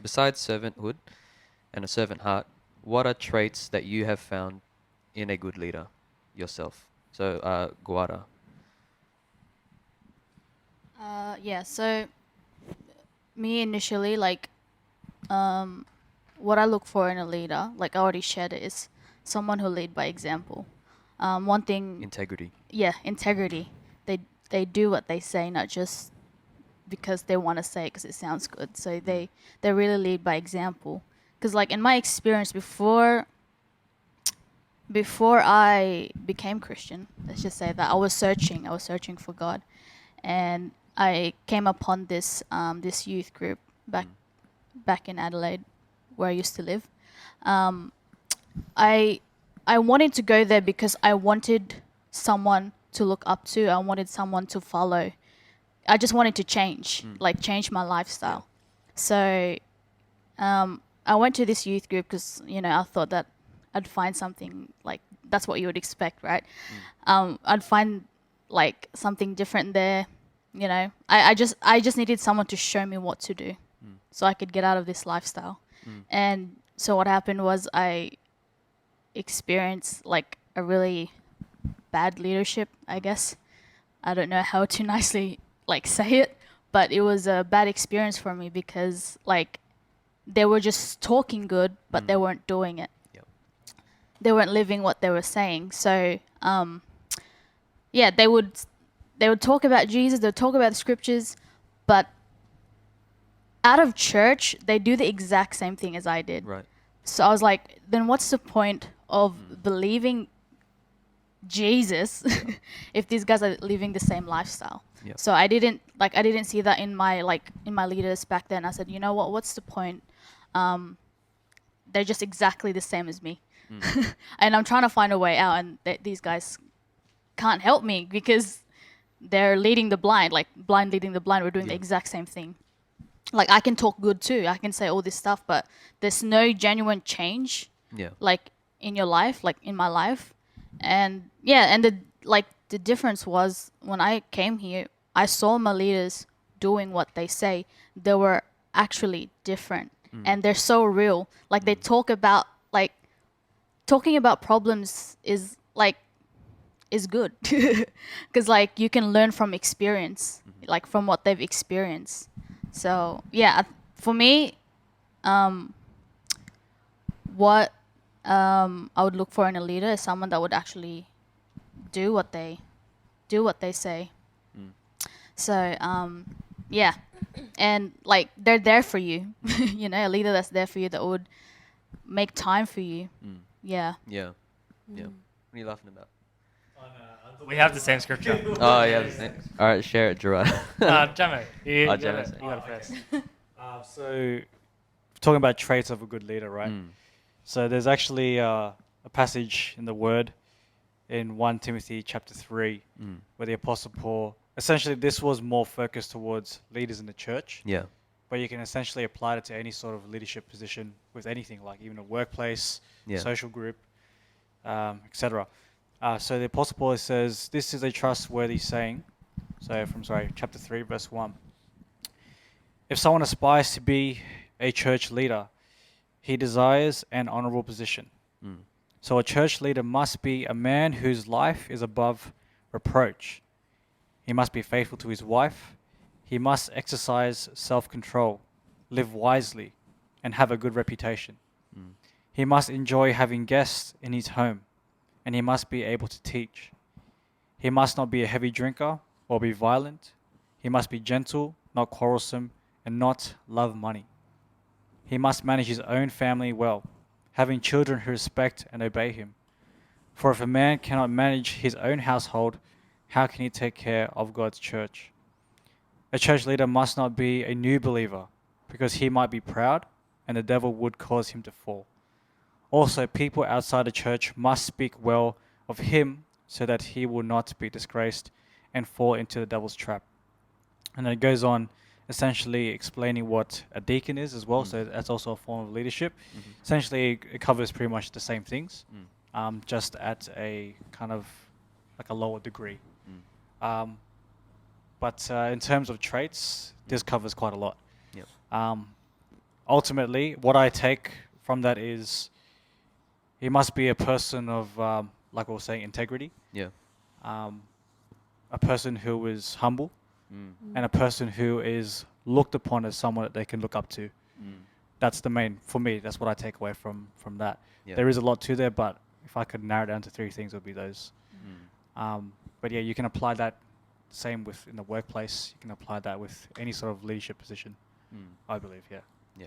besides servanthood and a servant heart, what are traits that you have found in a good leader yourself? So, Guara. Yeah, so me initially, like, um, what I look for in a leader, like I already shared it, is someone who lead by example. One thing, Integrity. yeah, integrity. They they do what they say, not just because they want to say it because it sounds good. So they really lead by example. Because like in my experience before I became Christian, let's just say that I was searching for God, and I came upon this youth group back Mm. back in Adelaide, where I used to live. Um, I I wanted to go there because I wanted someone to look up to. I wanted someone to follow. I just wanted to change, Mm. like change my Yeah. lifestyle. So I went to this youth group because I thought that I'd find something like that's what you would expect, right? Mm. I'd find like something different there. I just needed someone to show me what to do, Mm. so I could get out of this lifestyle. Mm. And so what happened was I experienced like a really bad leadership, I Mm. guess. I don't know how to nicely like say it, but it was a bad experience for me because like they were just talking good, but they Mm. weren't doing it. Yep. They weren't living what they were saying. So, yeah, they would talk about Jesus, they'd talk about the scriptures, but out of church, they do the exact same thing as I did. Right. So I was like, then what's the point Mm. of believing Jesus Yeah. if these guys are living the same lifestyle? Yeah. So I didn't see that in my leaders back then. I said, you know what? What's the point? They're just exactly the same as me, Mm. and I'm trying to find a way out. And these guys can't help me because they're leading the blind, like blind leading the blind. We're doing the Yeah. exact same thing. Like I can talk good too. I can say all this stuff, but there's no genuine change, Yeah. like in your life, like in my life. And yeah, and the difference was when I came here, I saw my leaders doing what they say. They were actually different, Mm. and they're so real. Like they Mm. talk about like talking about problems is good because like you can learn from experience, Mhm. like from what they've experienced. So yeah, for me, what I would look for in a leader is someone that would actually do what they say. Mm. So yeah, and like they're there for you. A leader that's there for you, that would make time for you. Mm. Yeah. Yeah. Yeah. What are you laughing about? We have the same scripture. Oh, yeah. The same. All right, share it, Gerard. Jamo, you got Jamo it. said. You got it first. So, talking about traits of a good leader, right? Mm. So, there's actually a passage in the Word in 1 Timothy chapter 3 Mm. where the Apostle Paul, essentially, this was more focused towards leaders in the church, Yeah. but you can essentially apply it to any sort of leadership position with anything, like even a workplace, Yeah. social group, etc. So, the Apostle Paul says, this is a trustworthy saying. So, chapter 3, verse 1. If someone aspires to be a church leader, he desires an honorable position. Mm. So a church leader must be a man whose life is above reproach. He must be faithful to his wife. He must exercise self-control, live wisely, and have a good reputation. Mm. He must enjoy having guests in his home, and he must be able to teach. He must not be a heavy drinker or be violent. He must be gentle, not quarrelsome, and not love money. He must manage his own family well, having children who respect and obey him. For if a man cannot manage his own household, how can he take care of God's church? A church leader must not be a new believer, because he might be proud and the devil would cause him to fall. Also, people outside the church must speak well of him so that he will not be disgraced and fall into the devil's trap. And then it goes on essentially explaining what a deacon is as well. Mm. So that's also a form of leadership. Mhm. Essentially, it covers pretty much the same things, Mm. just at a kind of like a lower degree. Mm. Um, but in terms of traits, this covers quite a lot. Yep. Um, ultimately, what I take from that is he must be a person of, like I was saying, integrity, Yeah. um, a person who is humble, Mm. and a person who is looked upon as someone that they can look up to. Mm. That's the main, for me, that's what I take away from that. Yeah. There is a lot to there, but if I could narrow it down to three things, it would be those. Mm. But yeah, you can apply that same with in the workplace. You can apply that with any sort of leadership position, Mm. I believe, yeah. Yeah.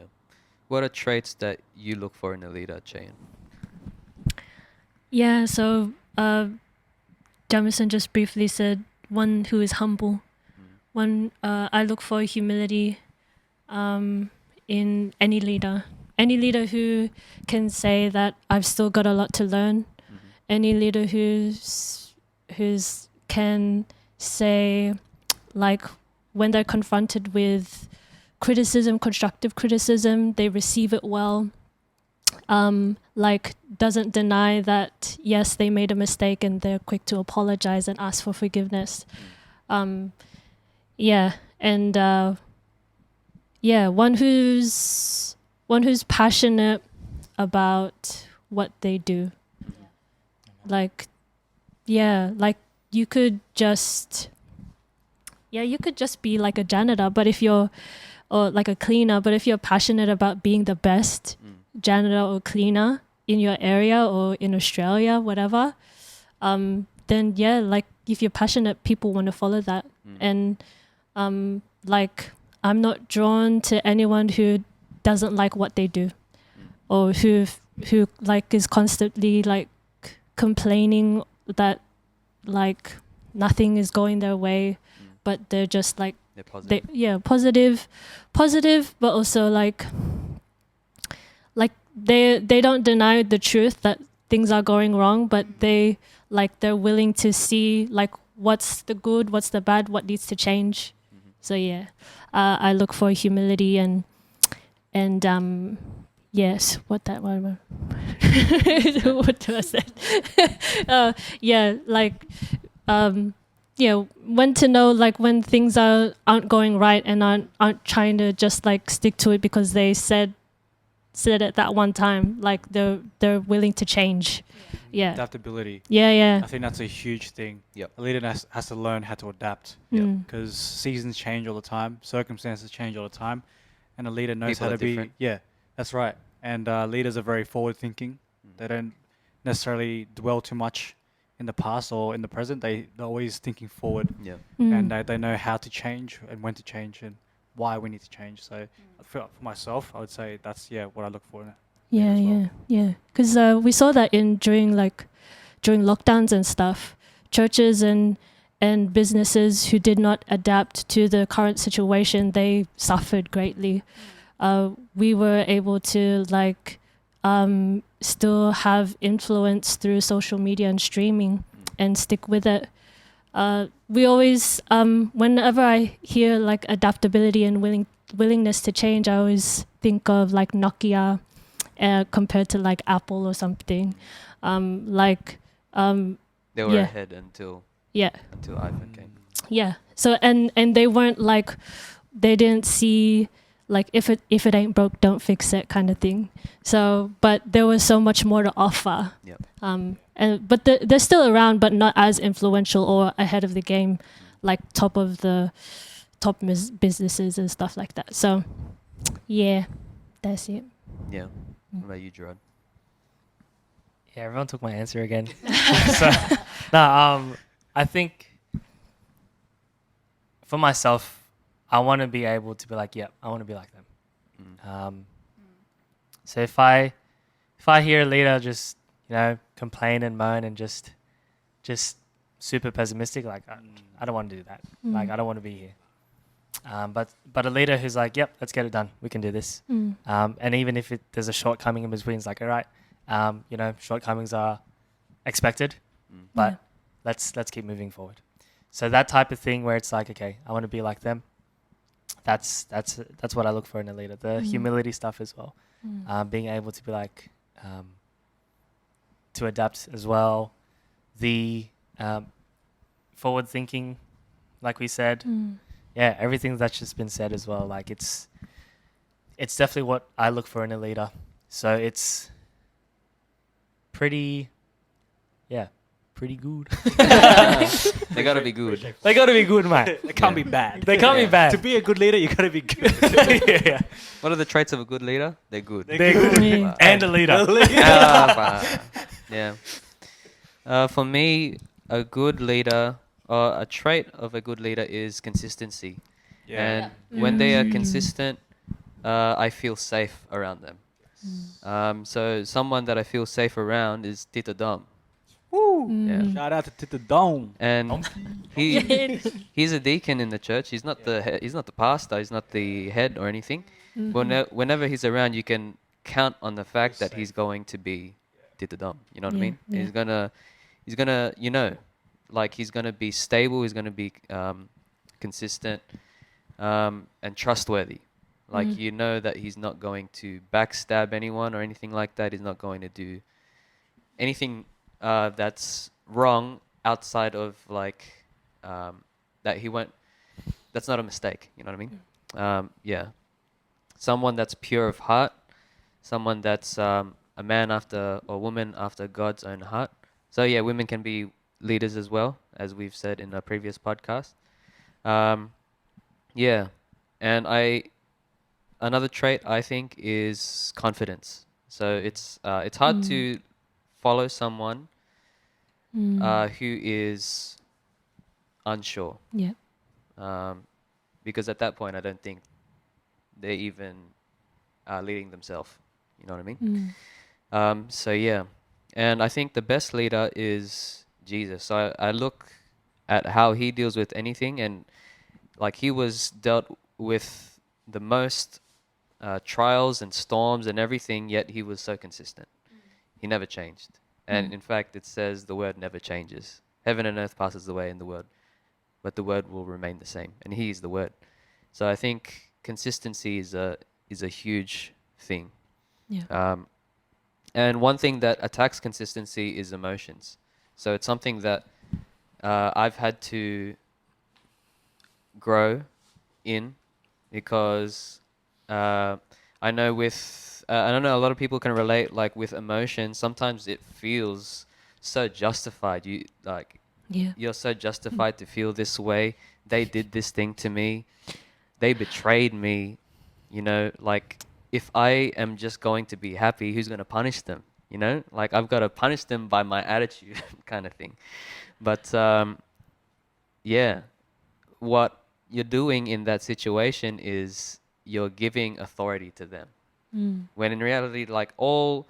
What are traits that you look for in a leader, Chayan? Yeah, so Jamison just briefly said one who is humble. Mm. One, I look for humility in any leader. Any leader who can say that I've still got a lot to learn. Mhm. Any leader who's can say, like, when they're confronted with criticism, constructive criticism, they receive it well. Like, doesn't deny that yes, they made a mistake, and they're quick to apologize and ask for forgiveness. Yeah, and yeah, one who's passionate about what they do. Like, yeah, like you could just be like a janitor, but if you're, or like a cleaner, but if you're passionate about being the best janitor or cleaner in your area or in Australia, whatever, then yeah, like if you're passionate, people want to follow that. And like, I'm not drawn to anyone who doesn't like what they do, or who like is constantly like complaining that like nothing is going their way, but they're just like They're positive. positive, but also like they don't deny the truth that things are going wrong, but they're willing to see like what's the good, what's the bad, what needs to change. So yeah, I look for humility and yes, what that one? What do I say? Yeah, like yeah, when to know like when things aren't going right and aren't trying to just like stick to it because they said it that one time. Like they're willing to change. Yeah. Adaptability. Yeah. I think that's a huge thing. Yep. A leader has to learn how to adapt. Mm. Because seasons change all the time, circumstances change all the time, and a leader knows People how are to be. different. Yeah, that's right. And leaders are very forward thinking. They don't necessarily dwell too much in the past or in the present. They're always thinking forward, Yeah. and they know how to change and when to change and why we need to change. So for myself, I would say that's what I look for in it. Yeah, as well. yeah. Because we saw that during lockdowns and stuff, churches and businesses who did not adapt to the current situation, they suffered greatly. We were able to like still have influence through social media and streaming and stick with it. We always, whenever I hear like adaptability and willingness to change, I always think of like Nokia compared to like Apple or something. They were yeah. ahead until Yeah. iPhone came. Yeah. So and they weren't like, they didn't see like if it ain't broke, don't fix it kind of thing. So but there was so much more to offer. Yep. But they're still around, but not as influential or ahead of the game, like top businesses and stuff like that. So yeah, that's it. Yeah. What about you, Gerard? Yeah, everyone took my answer again. So, no, I think for myself, I want to be able to be like, yeah, I want to be like them. So if I hear a leader just complain and moan and just super pessimistic, like I don't want to do that. Like I don't want to be here. But a leader who's like, yep, let's get it done. We can do this. And even if there's a shortcoming in between, it's like, all right, shortcomings are expected, but let's keep moving forward. So that type of thing where it's like, okay, I want to be like them. That's what I look for in a leader. The humility stuff as well, being able to be like, to adapt as well. The forward thinking, like we said. Yeah, everything that's just been said as well. Like it's it's definitely what I look for in a leader. So it's pretty good. They gotta be good. They got to be good, mate. It can't Yeah. be bad. They can't be bad. To be a good leader, you gotta be good. yeah. What are the traits of a good leader? They're good. They're good. Yeah. And a leader. Yeah. For me, a good leader, or a trait of a good leader, is consistency. And when they are consistent, I feel safe around them. So someone that I feel safe around is Tito Dom. Woo! Yeah. Shout out to Tito Dome. And he's a deacon in the church. He's not he's not the pastor. He's not the head or anything. Whenever he's around, you can count on the fact that he's going to be Tito Dom. You know what I mean? Yeah. He's gonna like he's gonna be stable. He's gonna be consistent and trustworthy. Like you know that he's not going to backstab anyone or anything like that. He's not going to do anything that's wrong outside of like that he won't. That's not a mistake. You know what I mean? Yeah. Someone that's pure of heart. Someone that's a man after or woman after God's own heart. So yeah, women can be leaders as well, as we've said in a previous podcast. Yeah, and another trait I think is confidence. So it's hard to follow someone who is unsure. Yeah. Because at that point, I don't think they're even leading themselves. You know what I mean? So yeah, and I think the best leader is Jesus. So I look at how he deals with anything, and like he was dealt with the most trials and storms and everything, yet he was so consistent. He never changed. And in fact, it says the word never changes. Heaven and earth passes away in the word, but the word will remain the same, and he is the word. So I think consistency is a huge thing. Yeah. And one thing that attacks consistency is emotions. So it's something that I've had to grow in, because I know I don't know, a lot of people can relate, like with emotion, sometimes it feels so justified. You're so justified to feel this way. They did this thing to me. They betrayed me. You know, like if I am just going to be happy, who's going to punish them? You know, like I've got to punish them by my attitude kind of thing. But yeah, what you're doing in that situation is you're giving authority to them. When in reality, like all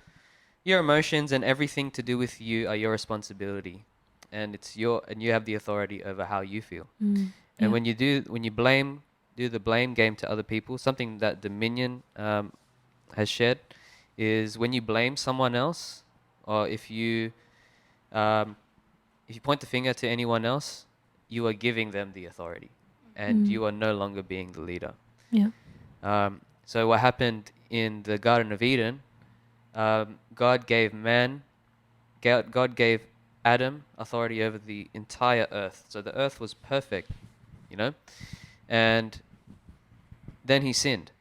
your emotions and everything to do with you are your responsibility, and you have the authority over how you feel. And when you do the blame game to other people, something that Dominion has shared is when you blame someone else, or if you point the finger to anyone else, you are giving them the authority, and you are no longer being the leader. Yeah. So what happened in the Garden of Eden, God gave Adam authority over the entire earth. So the earth was perfect, you know, and then he sinned.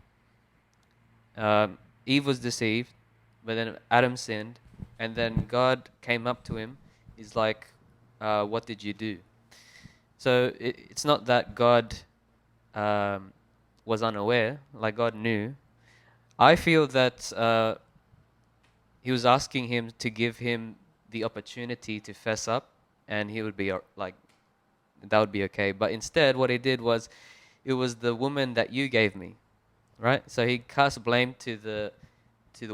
Eve was deceived, but then Adam sinned, and then God came up to him. He's like, what did you do? So it's not that God was unaware, like God knew. I feel that he was asking him to give him the opportunity to fess up, and he would be like, that would be okay. But instead, what he did was, it was the woman that you gave me, right? So he cast blame to the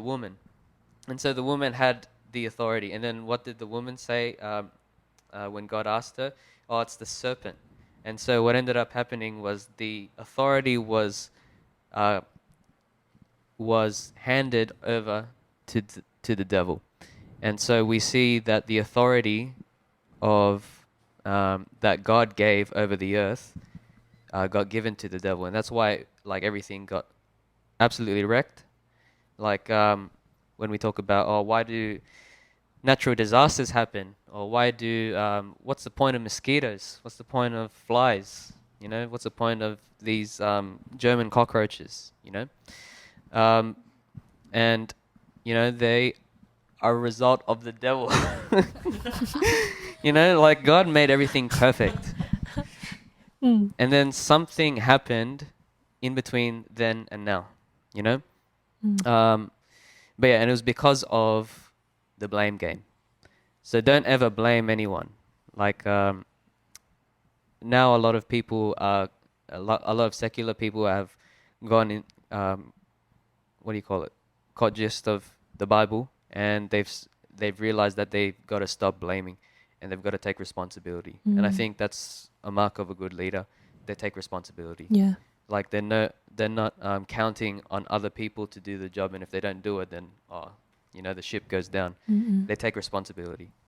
woman, and so the woman had the authority. And then what did the woman say when God asked her? Oh, it's the serpent. And so what ended up happening was the authority was handed over to the devil. And so we see that the authority of that God gave over the earth got given to the devil, and that's why like everything got absolutely wrecked. Like when we talk about, why do natural disasters happen, or why do what's the point of mosquitoes? What's the point of flies? You know, what's the point of these German cockroaches? You know, And you know, they are a result of the devil. You know, like God made everything perfect. Mm. And then something happened in between then and now, you know? But yeah, and it was because of the blame game. So don't ever blame anyone. Like now a lot of people are, a lot of secular people have gone in, what do you call it? Caught gist of the Bible, and they've realized that they've got to stop blaming, and they've got to take responsibility. And I think that's a mark of a good leader. They take responsibility. Yeah. Like they're not counting on other people to do the job, and if they don't do it, then you know, the ship goes down. They take responsibility.